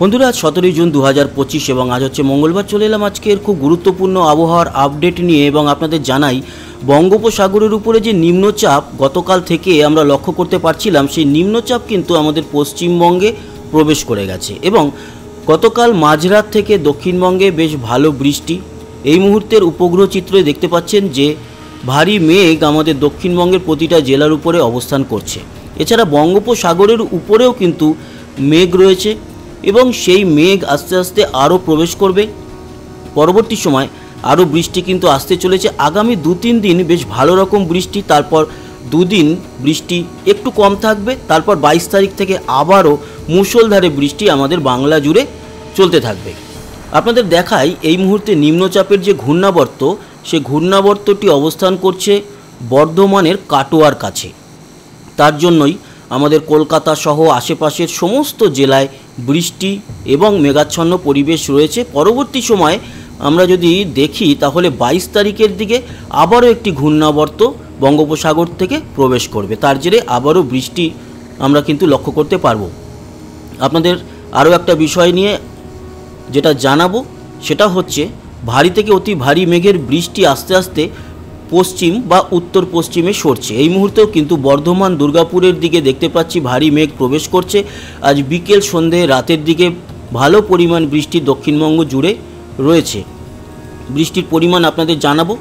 বন্ধুরা, 17 জুন 2025 এবং আজ হচ্ছে মঙ্গলবার। চলে এলাম আজকের খুব গুরুত্বপূর্ণ আবহাওয়ার আপডেট নিয়ে এবং আপনাদের জানাই বঙ্গোপসাগরের উপরে যে নিম্নচাপ গতকাল থেকে আমরা লক্ষ্য করতে পারছিলাম, সেই নিম্নচাপ কিন্তু আমাদের পশ্চিমবঙ্গে প্রবেশ করে গেছে এবং গতকাল মাঝরাত থেকে দক্ষিণবঙ্গে বেশ ভালো বৃষ্টি। এই মুহূর্তের উপগ্রহ চিত্রে দেখতে পাচ্ছেন যে ভারী মেঘ আমাদের দক্ষিণবঙ্গের প্রতিটা জেলার উপরে অবস্থান করছে। এছাড়া বঙ্গোপসাগরের উপরেও কিন্তু মেঘ রয়েছে এবং সেই মেঘ আস্তে আস্তে আরও প্রবেশ করবে। পরবর্তী সময় আরও বৃষ্টি কিন্তু আসতে চলেছে। আগামী 2-3 দিন বেশ ভালো রকম বৃষ্টি, তারপর 2 দিন বৃষ্টি একটু কম থাকবে, তারপর 22 তারিখ থেকে আবারও মুষলধারে বৃষ্টি আমাদের বাংলা জুড়ে চলতে থাকবে। আপনাদের দেখাই এই মুহূর্তে নিম্নচাপের যে ঘূর্ণাবর্ত, সে ঘূর্ণাবর্তটি অবস্থান করছে বর্ধমানের কাটোয়ার কাছে। তার জন্যই আমাদের কলকাতা সহ আশেপাশের সমস্ত জেলায় বৃষ্টি এবং মেঘাচ্ছন্ন পরিবেশ রয়েছে। পরবর্তী সময়ে আমরা যদি দেখি তাহলে 22 তারিখের দিকে আবারও একটি ঘূর্ণাবর্ত বঙ্গোপসাগর থেকে প্রবেশ করবে। তার জেরে আবারও বৃষ্টি আমরা কিন্তু লক্ষ্য করতে পারবো। আপনাদের আরও একটা বিষয় নিয়ে যেটা জানাবো সেটা হচ্ছে ভারী থেকে অতি ভারী মেঘের বৃষ্টি আস্তে আস্তে পশ্চিম বা উত্তর পশ্চিমে সরছে। এই মুহূর্তেও কিন্তু বর্ধমান দুর্গাপুরের দিকে দেখতে পাচ্ছি ভারী মেঘ প্রবেশ করছে। আজ বিকেল সন্ধে রাতের দিকে ভালো পরিমাণ বৃষ্টি দক্ষিণবঙ্গ জুড়ে রয়েছে। বৃষ্টির পরিমাণ আপনাদের জানাবো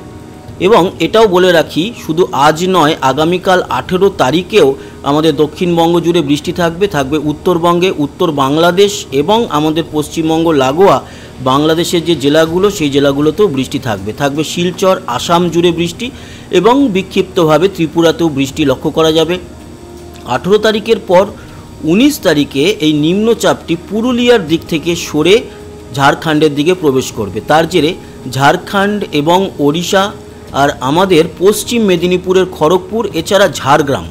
এবং এটাও বলে রাখি, শুধু আজ নয়, আগামীকাল 18 তারিখেও আমাদের দক্ষিণবঙ্গ জুড়ে বৃষ্টি থাকবে উত্তরবঙ্গে, উত্তর বাংলাদেশ এবং আমাদের পশ্চিমবঙ্গ লাগোয়া বাংলাদেশের যে জেলাগুলো, সেই জেলাগুলোতেও বৃষ্টি থাকবে শিলচর, আসাম জুড়ে বৃষ্টি এবং বিক্ষিপ্তভাবে ত্রিপুরাতেও বৃষ্টি লক্ষ্য করা যাবে। 18 তারিখের পর 19 তারিখে এই নিম্নচাপটি পুরুলিয়ার দিক থেকে সরে ঝাড়খণ্ডের দিকে প্রবেশ করবে। তার জেরে ঝাড়খণ্ড এবং ওড়িশা আর আমাদের পশ্চিম মেদিনীপুরের খড়গপুর, এছাড়া ঝাড়গ্রাম,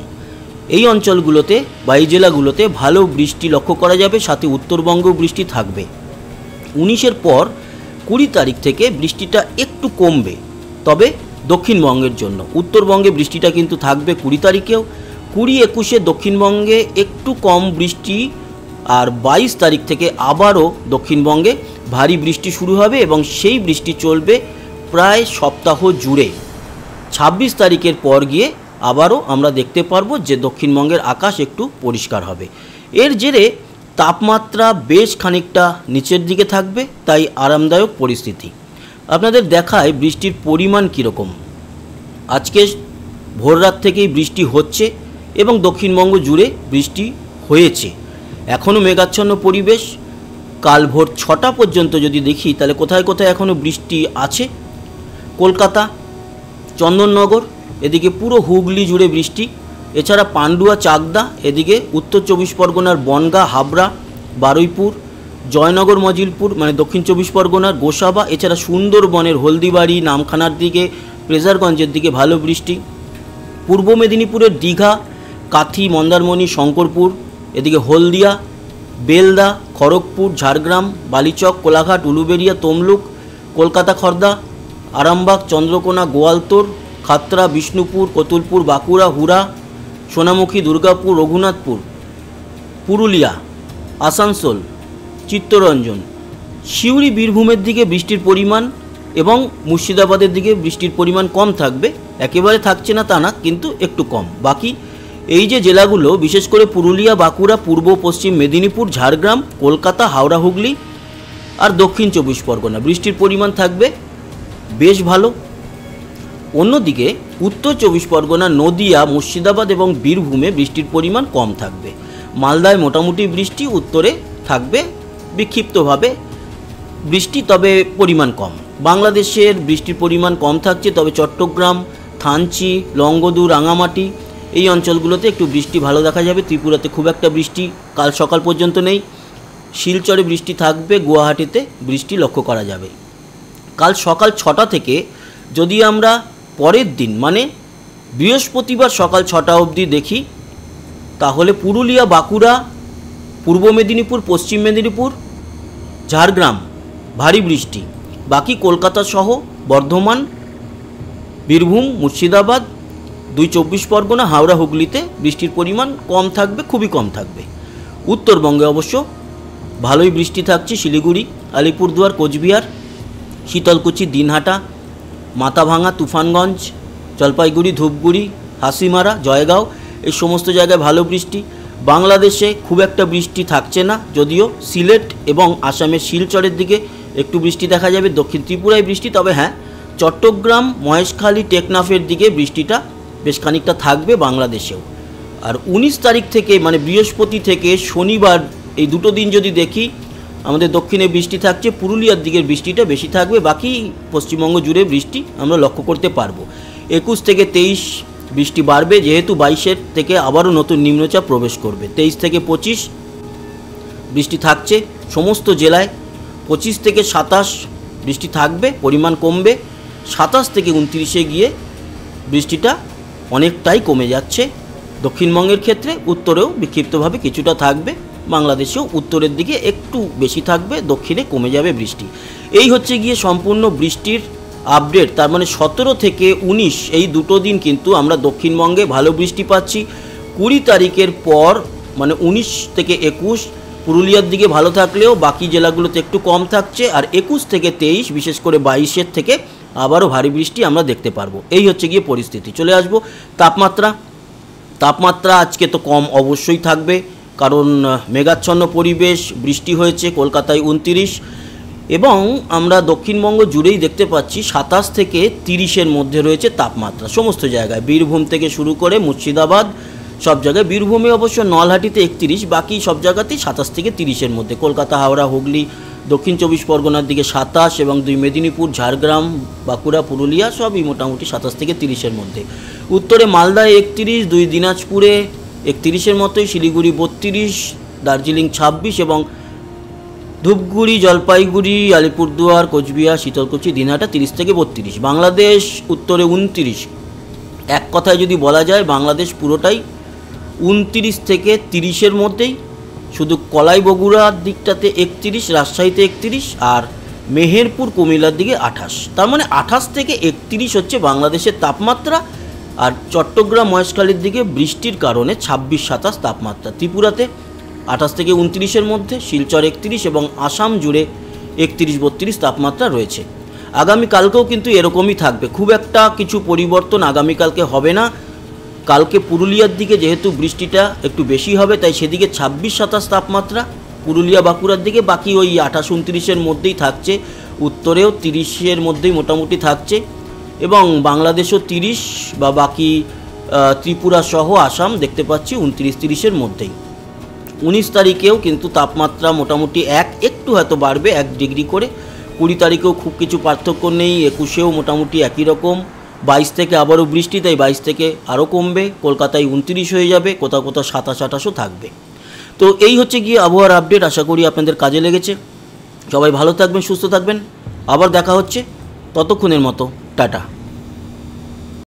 এই অঞ্চলগুলোতে বা এই জেলাগুলোতে ভালো বৃষ্টি লক্ষ্য করা যাবে। সাথে উত্তরবঙ্গেও বৃষ্টি থাকবে। 19-এর পর 20 তারিখ থেকে বৃষ্টিটা একটু কমবে, তবে দক্ষিণবঙ্গের জন্য। উত্তরবঙ্গে বৃষ্টিটা কিন্তু থাকবে 20 তারিখেও। 20-21-এ দক্ষিণবঙ্গে একটু কম বৃষ্টি, আর 22 তারিখ থেকে আবারও দক্ষিণবঙ্গে ভারী বৃষ্টি শুরু হবে এবং সেই বৃষ্টি চলবে প্রায় সপ্তাহ জুড়ে। 26 তারিখের পর গিয়ে আবারও আমরা দেখতে পারবো যে দক্ষিণবঙ্গের আকাশ একটু পরিষ্কার হবে। এর জেরে তাপমাত্রা বেশ খানিকটা নিচের দিকে থাকবে, তাই আরামদায়ক পরিস্থিতি। আপনাদের দেখায় বৃষ্টির পরিমাণ কীরকম। আজকে ভোররাত থেকেই বৃষ্টি হচ্ছে এবং দক্ষিণবঙ্গ জুড়ে বৃষ্টি হয়েছে। এখনও মেঘাচ্ছন্ন পরিবেশ। কাল ভোর 6টা পর্যন্ত যদি দেখি তাহলে কোথায় কোথায় এখনও বৃষ্টি আছে। কলকাতা, চন্দননগর, এদিকে পুরো হুগলি জুড়ে বৃষ্টি। এছাড়া পান্ডুয়া, চাকদা, এদিকে উত্তর 24 পরগনার বনগাঁ, হাবড়া, বারুইপুর, জয়নগর, মজিলপুর মানে দক্ষিণ 24 পরগনার গোসাবা, এছাড়া সুন্দরবনের হলদিবাড়ি, নামখানার দিকে, প্রেজারগঞ্জের দিকে ভালো বৃষ্টি। পূর্ব মেদিনীপুরের দীঘা, কাথি, মন্দারমণি, শঙ্করপুর, এদিকে হলদিয়া, বেলদা, খড়গপুর, ঝাড়গ্রাম, বালিচক, কোলাঘাট, উলুবেড়িয়া, তমলুক, কলকাতা, খর্দা, আরামবাগ, চন্দ্রকোনা, গোয়ালতোর, খাতড়া, বিষ্ণুপুর, কতুলপুর, বাঁকুড়া, হুড়া, সোনামুখী, দুর্গাপুর, রঘুনাথপুর, পুরুলিয়া, আসানসোল, চিত্তরঞ্জন, সিউড়ি, বীরভূমের দিকে বৃষ্টির পরিমাণ এবং মুর্শিদাবাদের দিকে বৃষ্টির পরিমাণ কম থাকবে। একেবারে থাকছে না তা না, কিন্তু একটু কম। বাকি এই যে জেলাগুলো, বিশেষ করে পুরুলিয়া, বাঁকুড়া, পূর্ব পশ্চিম মেদিনীপুর, ঝাড়গ্রাম, কলকাতা, হাওড়া, হুগলি আর দক্ষিণ 24 পরগনা, বৃষ্টির পরিমাণ থাকবে বেশ ভালো। অন্যদিকে উত্তর 24 পরগনা, নদিয়া, মুর্শিদাবাদ এবং বীরভূমে বৃষ্টির পরিমাণ কম থাকবে। মালদায় মোটামুটি বৃষ্টি, উত্তরে থাকবে বিক্ষিপ্তভাবে বৃষ্টি, তবে পরিমাণ কম। বাংলাদেশের বৃষ্টির পরিমাণ কম থাকছে, তবে চট্টগ্রাম, থানচি, লংগদু, রাঙামাটি এই অঞ্চলগুলোতে একটু বৃষ্টি ভালো দেখা যাবে। ত্রিপুরাতে খুব একটা বৃষ্টি কাল সকাল পর্যন্ত নেই। শিলচরে বৃষ্টি থাকবে, গুয়াহাটিতে বৃষ্টি লক্ষ্য করা যাবে। কাল সকাল 6টা থেকে যদি আমরা পরের দিন মানে বৃহস্পতিবার সকাল 6টা অবধি দেখি তাহলে পুরুলিয়া, বাঁকুড়া, পূর্ব মেদিনীপুর, পশ্চিম মেদিনীপুর, ঝাড়গ্রাম ভারী বৃষ্টি। বাকি কলকাতা সহ বর্ধমান, বীরভূম, মুর্শিদাবাদ, 24 পরগনা, হাওড়া, হুগলিতে বৃষ্টির পরিমাণ কম থাকবে, খুবই কম থাকবে। উত্তরবঙ্গে অবশ্য ভালোই বৃষ্টি থাকছে শিলিগুড়ি, আলিপুরদুয়ার, কোচবিহার, শীতলকুচি, দিনহাটা, মাথাভাঙা, তুফানগঞ্জ, জলপাইগুড়ি, ধূপগুড়ি, হাসিমারা, জয়গাঁও, এই সমস্ত জায়গায় ভালো বৃষ্টি। বাংলাদেশে খুব একটা বৃষ্টি থাকছে না, যদিও সিলেট এবং আসামের শিলচরের দিকে একটু বৃষ্টি দেখা যাবে, দক্ষিণ ত্রিপুরায় বৃষ্টি। তবে হ্যাঁ, চট্টগ্রাম, মহেশখালী, টেকনাফের দিকে বৃষ্টিটা বেশ খানিকটা থাকবে বাংলাদেশেও। আর 19 তারিখ থেকে মানে বৃহস্পতি থেকে শনিবার, এই দুটো দিন যদি দেখি, আমাদের দক্ষিণে বৃষ্টি থাকছে, পুরুলিয়ার দিকের বৃষ্টিটা বেশি থাকবে, বাকি পশ্চিমবঙ্গ জুড়ে বৃষ্টি আমরা লক্ষ্য করতে পারবো। 21 থেকে 23 বৃষ্টি বাড়বে, যেহেতু 22-এর থেকে আবারও নতুন নিম্নচাপ প্রবেশ করবে। 23 থেকে 25 বৃষ্টি থাকছে সমস্ত জেলায়। 25 থেকে 27 বৃষ্টি থাকবে, পরিমাণ কমবে। 27 থেকে 29-এ গিয়ে বৃষ্টিটা অনেকটাই কমে যাচ্ছে দক্ষিণবঙ্গের ক্ষেত্রে। উত্তরেও বিক্ষিপ্তভাবে কিছুটা থাকবে, বাংলাদেশেও উত্তরের দিকে একটু বেশি থাকবে, দক্ষিণে কমে যাবে বৃষ্টি। এই হচ্ছে গিয়ে সম্পূর্ণ বৃষ্টির আপডেট। তার মানে 17 থেকে 19 এই দুটো দিন কিন্তু আমরা দক্ষিণবঙ্গে ভালো বৃষ্টি পাচ্ছি। 20 তারিখের পর মানে 19 থেকে 21 পুরুলিয়ার দিকে ভালো থাকলেও বাকি জেলাগুলোতে একটু কম থাকছে। আর 21 থেকে 23 বিশেষ করে 22-এর থেকে আবারও ভারী বৃষ্টি আমরা দেখতে পারবো। এই হচ্ছে গিয়ে পরিস্থিতি। চলে আসবো তাপমাত্রা আজকে তো কম অবশ্যই থাকবে, কারণ মেঘাচ্ছন্ন পরিবেশ, বৃষ্টি হয়েছে। কলকাতায় 29 এবং আমরা দক্ষিণবঙ্গ জুড়েই দেখতে পাচ্ছি 27 থেকে 30-এর মধ্যে রয়েছে তাপমাত্রা সমস্ত জায়গায়। বীরভূম থেকে শুরু করে মুর্শিদাবাদ সব জায়গায়, বীরভূমে অবশ্য নলহাটিতে 31, বাকি সব জায়গাতেই 27 থেকে 30-এর মধ্যে। কলকাতা, হাওড়া, হুগলি, দক্ষিণ 24 পরগনার দিকে 27 এবং 2 মেদিনীপুর, ঝাড়গ্রাম, বাঁকুড়া, পুরুলিয়া সবই মোটামুটি 27 থেকে 30-এর মধ্যে। উত্তরে মালদায় 31, 2 দিনাজপুরে 31-এর মতোই, শিলিগুড়ি 32, দার্জিলিং 26 এবং ধূপগুড়ি, জলপাইগুড়ি, আলিপুরদুয়ার, কোচবিহার, শীতলকুচি, দিনহাটা 30 থেকে 32। বাংলাদেশ উত্তরে 29। এক কথায় যদি বলা যায় বাংলাদেশ পুরোটাই 29 থেকে 30-এর মধ্যেই। শুধু কলাই বগুড়ার দিকটাতে 31, রাজশাহীতে 31 আর মেহেরপুর কুমিল্লার দিকে 28। তার মানে 28 থেকে 31 হচ্ছে বাংলাদেশের তাপমাত্রা। আর চট্টগ্রাম, মহেশখালীর দিকে বৃষ্টির কারণে 26-27 তাপমাত্রা। ত্রিপুরাতে 28 থেকে 29-এর মধ্যে, শিলচর 31 এবং আসাম জুড়ে 31-32 তাপমাত্রা রয়েছে। আগামীকালকেও কিন্তু এরকমই থাকবে, খুব একটা কিছু পরিবর্তন আগামীকালকে হবে না। কালকে পুরুলিয়ার দিকে যেহেতু বৃষ্টিটা একটু বেশি হবে, তাই সেদিকে 26-27 তাপমাত্রা পুরুলিয়া, বাঁকুড়ার দিকে। বাকি ওই 28-29-এর মধ্যেই থাকছে। উত্তরেও 30-এর মধ্যেই মোটামুটি থাকছে এবং বাংলাদেশও 30 বা বাকি ত্রিপুরা সহ আসাম দেখতে পাচ্ছি 29-30-এর মধ্যেই। 19 তারিখেও কিন্তু তাপমাত্রা মোটামুটি একটু হয়তো বাড়বে 1 ডিগ্রি করে। 20 তারিখেও খুব কিছু পার্থক্য নেই। 21-এও মোটামুটি একই রকম। 22 থেকে আবারও বৃষ্টি, তাই 22 থেকে আরও কমবে। কলকাতায় 29 হয়ে যাবে, কোথাও কোথাও 27-28ও থাকবে। তো এই হচ্ছে গিয়ে আবহাওয়ার আপডেট। আশা করি আপনাদের কাজে লেগেছে। সবাই ভালো থাকবেন, সুস্থ থাকবেন। আবার দেখা হচ্ছে, ততক্ষণের মতো টাটা।